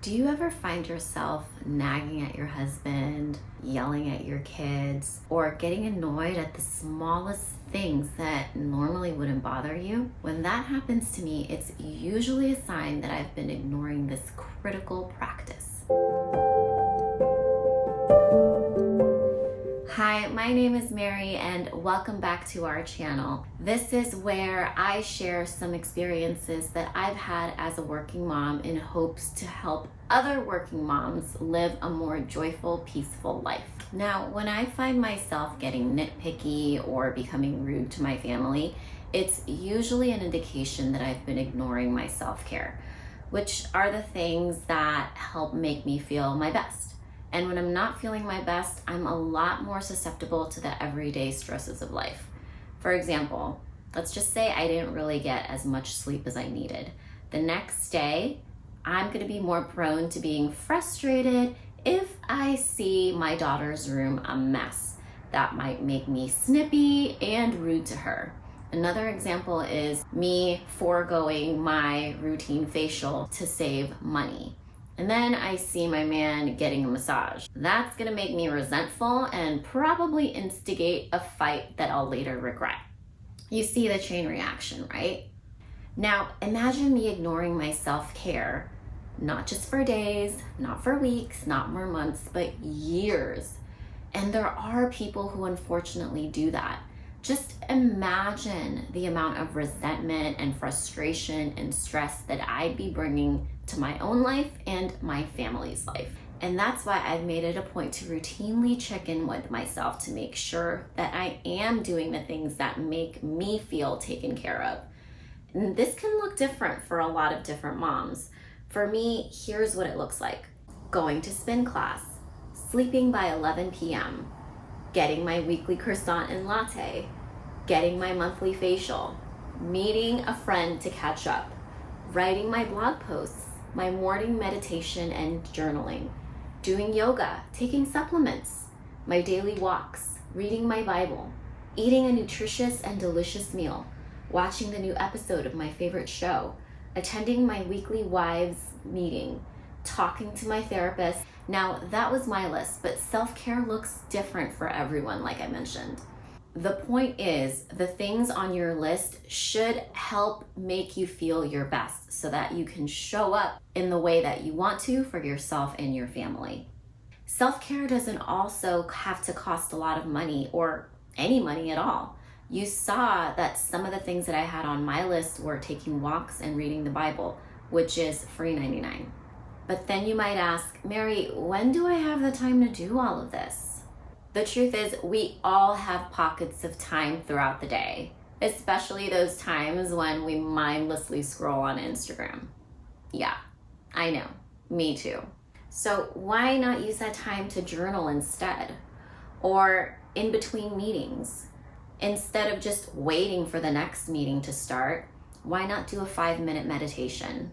Do you ever find yourself nagging at your husband, yelling at your kids, or getting annoyed at the smallest things that normally wouldn't bother you? When that happens to me, it's usually a sign that I've been ignoring this critical practice. Hi, my name is Mary and welcome back to our channel. This is where I share some experiences that I've had as a working mom in hopes to help other working moms live a more joyful, peaceful life. Now, when I find myself getting nitpicky or becoming rude to my family, it's usually an indication that I've been ignoring my self-care, which are the things that help make me feel my best. And when I'm not feeling my best, I'm a lot more susceptible to the everyday stresses of life. For example, let's just say I didn't really get as much sleep as I needed. The next day, I'm gonna be more prone to being frustrated if I see my daughter's room a mess. That might make me snippy and rude to her. Another example is me foregoing my routine facial to save money. And then I see my man getting a massage. That's gonna make me resentful and probably instigate a fight that I'll later regret. You see the chain reaction, right? Now, imagine me ignoring my self-care, not just for days, not for weeks, not more months, but years. And there are people who unfortunately do that. Just imagine the amount of resentment and frustration and stress that I'd be bringing to my own life and my family's life. And that's why I've made it a point to routinely check in with myself to make sure that I am doing the things that make me feel taken care of. And this can look different for a lot of different moms. For me, here's what it looks like. Going to spin class, sleeping by 11 p.m., getting my weekly croissant and latte, getting my monthly facial, meeting a friend to catch up, writing my blog posts, my morning meditation and journaling, doing yoga, taking supplements, my daily walks, reading my Bible, eating a nutritious and delicious meal, watching the new episode of my favorite show, attending my weekly wives meeting, talking to my therapist. Now, that was my list, but self-care looks different for everyone, like I mentioned. The point is, the things on your list should help make you feel your best so that you can show up in the way that you want to for yourself and your family. Self-care doesn't also have to cost a lot of money or any money at all. You saw that some of the things that I had on my list were taking walks and reading the Bible, which is free 99. But then you might ask, Mary, when do I have the time to do all of this? The truth is, we all have pockets of time throughout the day, especially those times when we mindlessly scroll on Instagram. Yeah, I know, me too. So why not use that time to journal instead? Or in between meetings? Instead of just waiting for the next meeting to start, why not do a 5-minute meditation?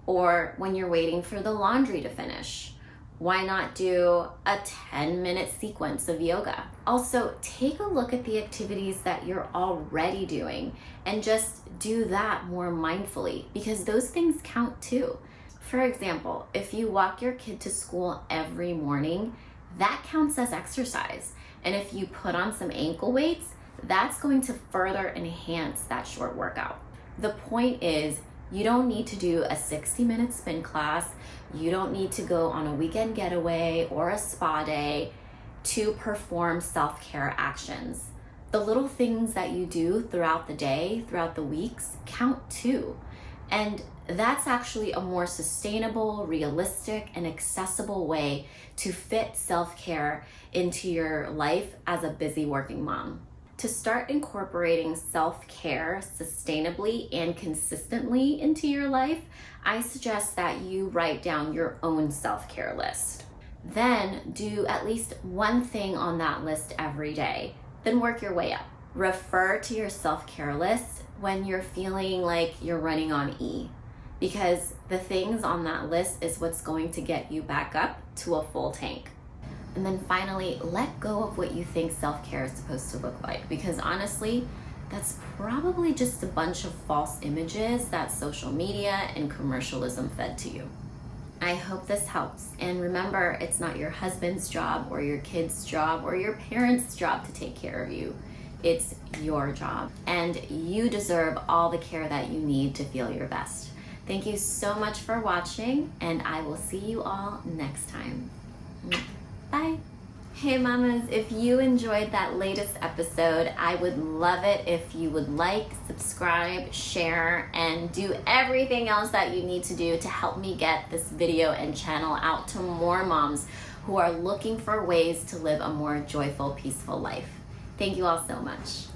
Or when you're waiting for the laundry to finish, why not do a 10-minute sequence of yoga? Also, take a look at the activities that you're already doing and just do that more mindfully, because those things count too. For example, if you walk your kid to school every morning, that counts as exercise. And if you put on some ankle weights, that's going to further enhance that short workout. The point is, you don't need to do a 60-minute spin class. You don't need to go on a weekend getaway or a spa day to perform self-care actions. The little things that you do throughout the day, throughout the weeks, count too. And that's actually a more sustainable, realistic, and accessible way to fit self-care into your life as a busy working mom. To start incorporating self-care sustainably and consistently into your life, I suggest that you write down your own self-care list. Then do at least one thing on that list every day. Then work your way up. Refer to your self-care list when you're feeling like you're running on E, because the things on that list is what's going to get you back up to a full tank. And then finally, let go of what you think self-care is supposed to look like, because honestly, that's probably just a bunch of false images that social media and commercialism fed to you. I hope this helps. And remember, it's not your husband's job or your kid's job or your parents' job to take care of you. It's your job. And you deserve all the care that you need to feel your best. Thank you so much for watching, and I will see you all next time. Bye. Hey mamas, if you enjoyed that latest episode, I would love it if you would like, subscribe, share, and do everything else that you need to do to help me get this video and channel out to more moms who are looking for ways to live a more joyful, peaceful life. Thank you all so much.